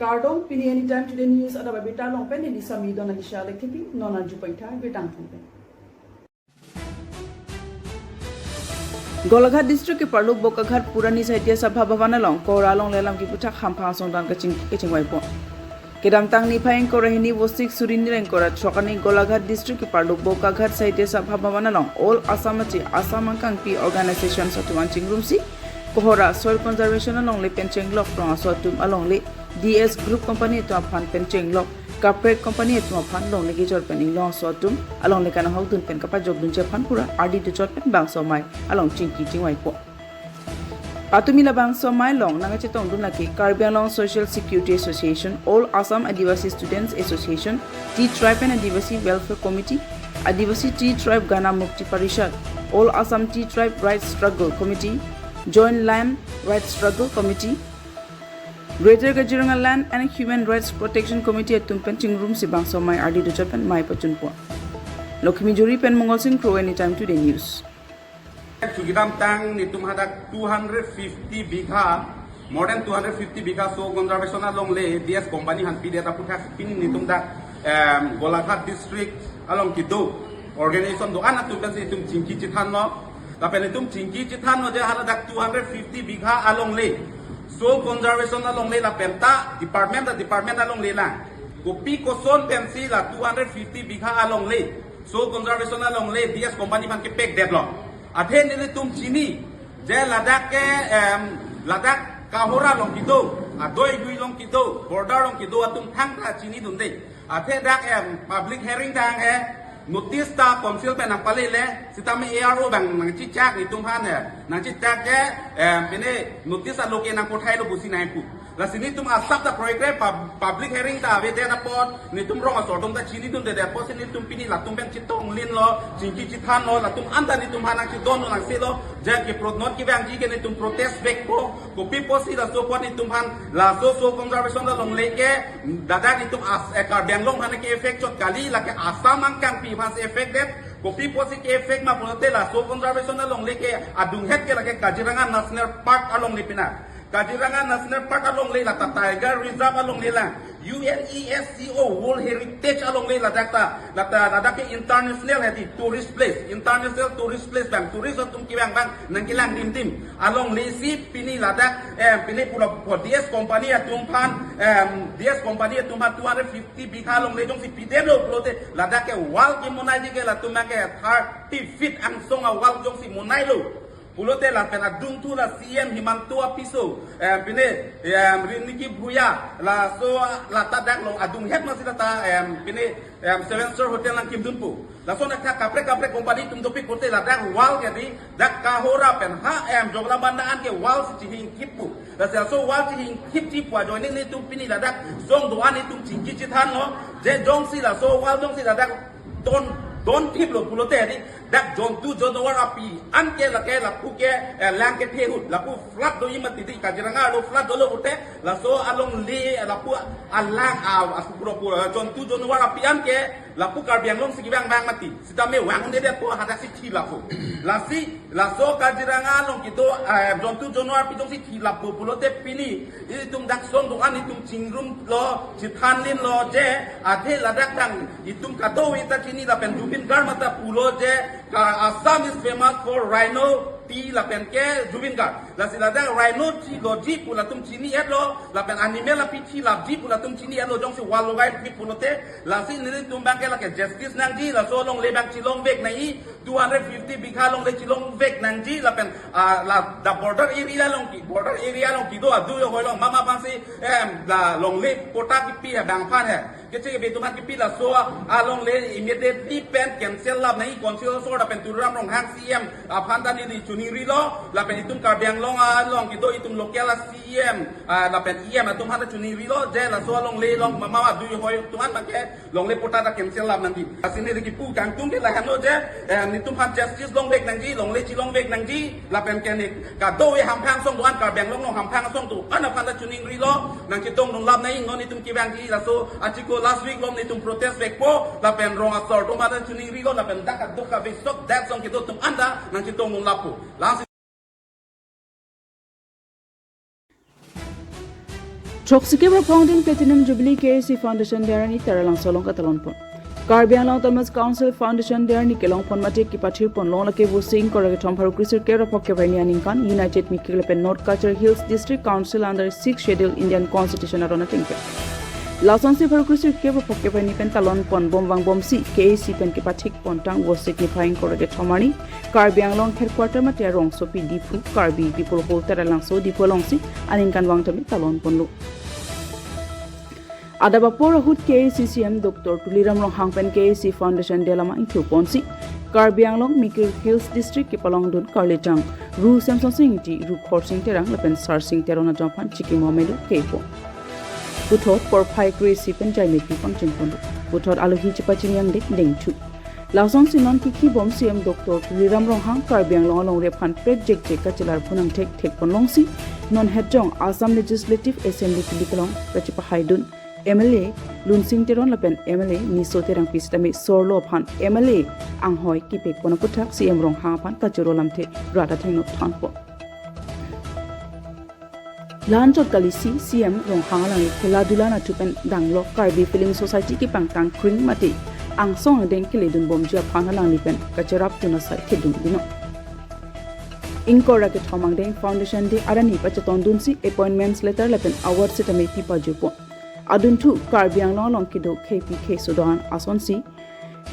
Cardong, Pini anytime today news, Adaba Bita Long Pen, and Sami Donna Lisha Electric, Nona Jupaita, Bitang Pen. Golaghat district ke Parluk Bokaghat Purani Saitya Sabha Bhavana Long, Koralong Lelam ki puchak Hampang Song Dan Kaching Waipo. Kedam Tang Nipayang Korahini Wostik Surindran Korat Chokani Golaghat district ke Parluk Bokaghat Saitya Sabha Bhavana Long, all Asamachi Asamangkang P organization Sotuanching Rumsi, Kohora Soil Conservation along Le Pencheng Lock from Sotum along Le DS Group Company to Apan Pencheng Lock. Corporate company to Pan long legi jor pen long sotum along le kana hautun pen kapa jog dun Japan pura RD to jor pen bang so mai along chingki chingwai po Patumila bang so mai long nanga chetong dun laki Caribbean Long Social Security Association All Assam Adivasi Students Association T Tribe and Adivasi Welfare Committee Adivasi T Tribe Ghana Mukti Parishad All Assam T Tribe Rights Struggle Committee Joint Land Rights Struggle Committee Greater Kaziranga Land and Human Rights Protection Committee at Tumpenching Room Sibang Somai RD to Japan Mai Pachunpo. Lokimi Juri Pen Mongol Sing Pro Anytime Today News. Sugidam Tang Nitum had 250 bigha, more than 250 bigha so conservation along lay DS company and Pideta Putas Pin Nitum that Golaghat district along Kido organization do Anatum Chinki Chitano, the Penitum Chinki Chitano, they had 250 bigha along lay. So conservation along la penta department along la kopi koson pensi la 250 bigha along le so conservation along le DS company man ke pek deadlock athen ni tum chini je ladak kahora long kido adoi gui long kido border long kido atum thang tha chini dun de athe dak public hearing tang notice ta council pe nang pale le sitame ARO bang nang chi chak ni tum han nang chi chak ke pene notice aloke nang kothai lo busi nai pu la sini tum asap ta program public hearing ta ave de na pot ni tum rong asordom ta chini tum de po sini tum pini la tum ben chi tong lin lo chinki chi than lo la tum anda ni tum hanang chi don nang se lo ja ke not ki bang ji ke ni tum protest back po ko pi po si la so pot ni tum han la so conservation la long le ke dada ni tum as ka bang long han ke effect chot kali la ke asam ang kang pi has affected kopi posi ke effect ma punote la so conservation along leke adung het ke lake Kaziranga National Park along lipina Kaziranga National Park along le la Tiger Reserve along le la UNESCO World Heritage along le la dakta ke international hati tourist place international tourist place bang tourist tum ki bang nang kilang dim along le si pini la dak pini pula DS company atum pan DS company atum 250 bigha along le jong si pidelo plote la dak ke wall ki monai ke la tum ke 30 feet ang song a wall jong si monai lo pulote la pena dung tu la CM Himantua piso pine riniki buya la so la tadak lo adung het masih ta pine seven star hotel lang kim dunpu la so nak kapre company tum topik kote la dak wall ke di dak kahora pen ha jogla bandaan ke wall si hing kipu la so wall si hing kip ti pwa join ni tum pini la dak zong doan ni tum chingki chithan no je jong si la so wall jong si la dak don tip lo pulote di dak jon tu jon war api anke la puke lang ke thehut la pu flat do yima ti Kaziranga lo flat do lo bote la so along le la pu alang asu puro jon tu jon war api anke la pu Caribbean long si bang mati sitame wang de to hada si thi la fu la so Kaziranga long kito jon tu jon war api dong si thi la pu pulote pini itum dak song do an itum chingrum lo chithan lin lo je adhe la dak dang itum kato ita chini la pen Jubin Gar mata pulo je Assam is famous for rhino tea la pen ke Jubin Gar la sila da rhino tea lo ji pula tum chini lo la pen animal la pichi la ji pula tum chini lo jong si walo gai pi pulote la si ni tum bang ke la ke justice nang ji la so long le bang chilong vek nai 250 bigha long le chilong vek nang ji la pen la da border area long ki do adu yo long mama bang si la long le kota ki pi bang phan hai ke che be tuman ki pi la so along le immediately pen cancel la nai consider so da pen turam rong hang CM aphan ta ni chuni ri lo la pen itum Caribbean long ki do itum local la CM la pen EM atum hata chuni ri lo je la so long le long mama du yo tuman ba ke long le pota da cancel la nanti asini ri ki pu kang tung ke la han lo je ni tum han justice long vek nang ji long le chi long vek nang ji la pen ke ni ka do we ham phang song do an Caribbean long ham phang song tu an aphan ta chuni ri lo nang ki tong long lab nai ngon ni tum ki bang ji la so achiko last week long ni tum protest vek po la pen rong asor to mata chuni ri lo la pen dak ka ve sok that song ki do tum anda nang ki tong long lab po Troxikebra Founding Platinum Jubilee KAC Foundation Derani Teralang Solong Katalonpon. Karbi Anglong Thomas Council Foundation Derani Kelong Pon Mate Kipathir Pon Long Lake Busing Korage Thomparu Krisir Kera Pokevani Aninkan United Mikilpen North Culture Hills District Council under 6th Schedule Indian Constitution Arona Tinke. Lason se Paru Krisir Kera Pokevani Pen Talon Pon Bombang Bomsi KAC Pen Kipathik Pon Tang was signifying Korage Thomani Karbi Anglong Headquarter Mate Rong Sopi Dipu Karbi People Hold Teralang So Dipu Longsi Aninkan Wangtami Talon Ponlu. Adaba Porahut KACCM Dr. Tuliram Long Hangpen KAC Foundation Delama Inthu Ponsi Karbi Anglong Mikil Hills District Kipalong Dun Karlechang Ru Samson Singh Ti Ru Khor Singh Terang Lepen Sar Singh Terona Jampan Chiki Momelu Kepo Puthot Porphai Krisi Pen Jaimit Pipang Chingpon Puthot Aluhi Chipaching Yang Dik Ding Chu Lason Sinon Kiki Bom CM Dr. Tuliram Long Hang Karbi Anglong Long Rephan Project Jeka Chilar Punang Tek Pon Longsi Non Hedjong Assam Legislative Assembly Kilikalong Rachipa Haidun MLA Lunsing Teron Lapen MLA Niso Terang Pistami Sorlo Pan MLA Anghoi Kipek Ponaputak CM Rong Hapan Kachuro Lamte Rada Tengno Tanpo Lanjot Galisi CM Rong Hangalang Kela Dulana Tupen Danglo Karbi Film Society Ki Pangtang Kring Mati Ang Song Den Kilidun Bomjia Pangalang Lipen Kacharap Tunasai Kidung Dino Inkora Ke Thomang Den Foundation De Arani Pachaton Dunsi Appointments Letter Lapen Award Sitame Pipa Jupo Aduntu Karbi Anglong Long Kido KPK Sudan Asonsi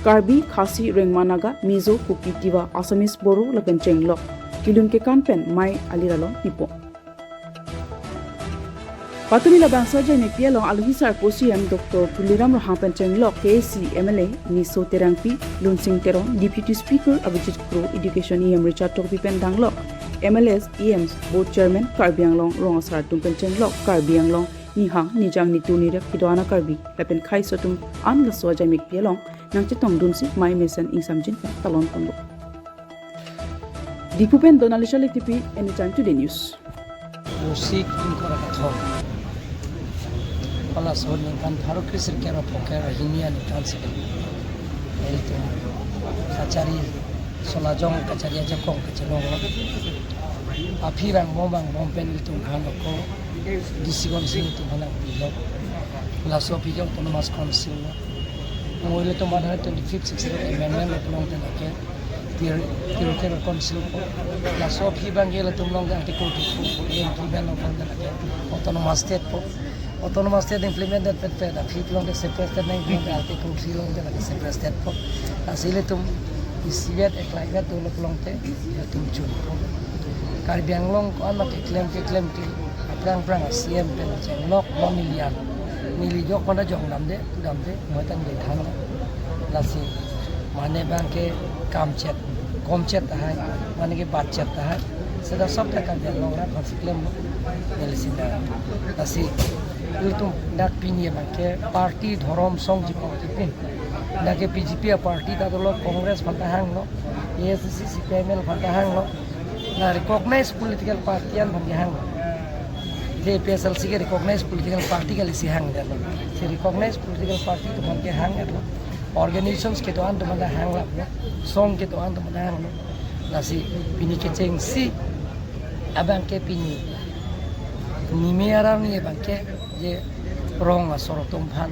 Karbi Khasi Rengmanaga Mizo Kuki Tiva Assamese Boro Lapen Chenglok Kilun Ke Kanpen Mai Aliralong Pipo Patumila Bangsa Jane Pialong Alhisar Posiam Dr. Tuliram Rahangpen Chenglok KAC MLA Niso Terangpi Lunsing Teron Deputy Speaker Abhijit Kro Education EM Richard Tokpipen Danglok MLS EMs Board Chairman Karbi Anglong Rongasar Tumpen Chenglok Karbi Anglong Nihang Nijang Nituni Rep Kidoana Karbi Lapen Khai Sotum An Laswa Jamik Pialong Nang Chitong Dunsi Mai Mesan Insamjin Talon Pondo Dipupen Donalisha Lektipi Anytime Today News Musik Inkora Kathong Pala Sod Ninkan Tharu Krisir Kera Pokera Hinia Ninkan Sikil Elito Kachari Solajong Kachari Ajakong Kachalong Apirang Momang Mompen Iltung Hanoko Disigon Sing itu mana pilot Laso Pijong Autonomous Council Mungkin itu mana 25th Amendment Long Tenake Territorial Council Laso Pijang Gela Tumlong Article 2 yang Pijang Long Tenake Autonomous State Autonomous State implemented Fed Pijong the separate state Article 3 Long Tenake separate state Asile Tum Isiat Eklaigat Dulu Long Te Tum Chun Karbi Anglong Kon Mak Claim Prang CM pen Chenglok 1 million Milijok pada jong damde muatan de thang lasi mane banke komchet hai mane ke batchet hai seda sob ta kan jang longra konsiklem nelisinda lasi iltum dak pinie banke party dhorom song jipon tipin dake BJP party ta dolo congress phanta hang no ASC CPML phanta hang no na recognized political party an phanta hang PSLC के recognized political party का लिसी हंग दे लो से recognized political party तो मन के हंग है लो organizations के तो आन तो मन हंग ला song के तो आन तो मन हंग लो लासी पिनी के चेंग सी अब अंके पिनी निमेरा नहीं बंके ये rong asor tumpan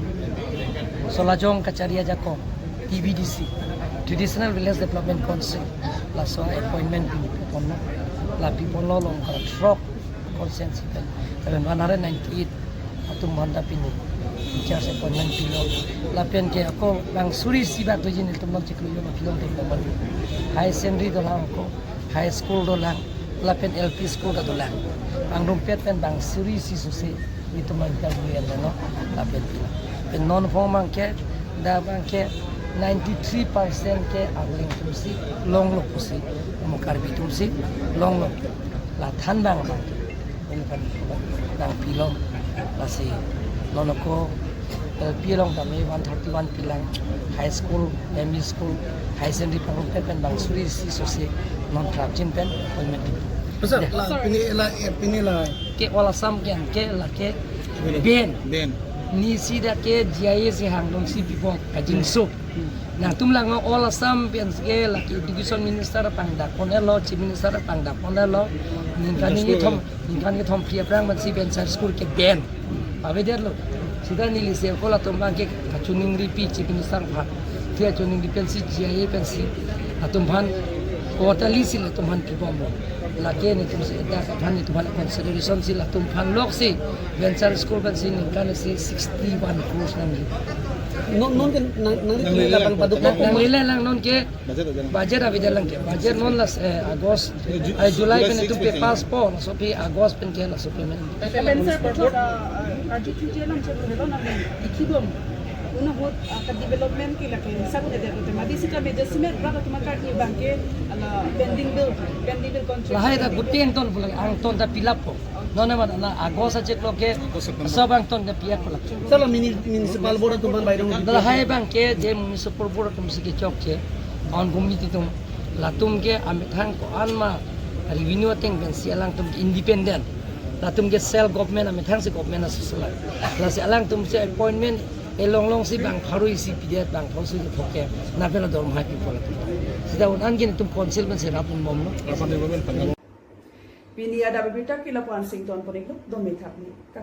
solajong kacaria jako TVDC Traditional Village Development Council laso appointment pini pipono la pipono long ka truck consent sipel 198 atum banda pini charge appointment pilo lapen ke ako bang suri siba to jin tum chiklu yo film de number high secondary do lang ko high school do lang lapen LP school do lang ang rumpet pen bang suri si susi itu man interview yan no lapen pilo pen non form ke da bang ke 93% ke agling tumsi long lo pusi mo karbi tumsi long lo la than bang bang Nang pilong lasi nonoko pilong kami 131 pilang high school, ME school, high secondary panggung pen bang suri si sosi non trapjin pen appointment. Besar lah pini lah Ke wala sam ke la ke ben ni si da ke jaya si hang dong si pipo kajing so. Nah tumlang wala sam pen ke la ke education minister pangdak ponelo chief minister pangdak ponelo Ninkan ke thom pria prang man si ben school ke ben Abeder lo. Sida ni lise ko la tum bang ke kachuning ri pi chi pin sang pha. Thia chuning ri pensi GIA pensi. Atum phan ko ta li sil tum phan ki bom. La ke ni tum se da ka phan ni tum phan consideration sil tum phan lok si venture school pensi ni kan si 61 crores nam ni. Non kan nang lapang paduk Nang lila lang non ke budget abida lang ke budget non las August ay July pen itu pe passport so pe August pen ke la so pe men Spencer Portok RG3 lang sa nilo na ikibom una hot ka development kila kay sabu de madi sita medyo simet ra ka tumakar ni bangke ala pending bill contract lahai da gutien ton pula ang ton da pilap po non naman na August check lo ke sabang ton da piak pula Sala municipal board tuman bayrang lahai bang ke je municipal board tum sige chok che on community tum latum ke amit hang ko anma revenue teng ben sialang tum independent latum ke self government amit hang se government na susula la se alang tum se appointment elong si bang pharui si pidet bang phosu ke phoke na pela dorm ha pi pula sida un angin tum council ben se rapun mom no Pini ada bibita kila puan sing ton ponik do me thap ni ka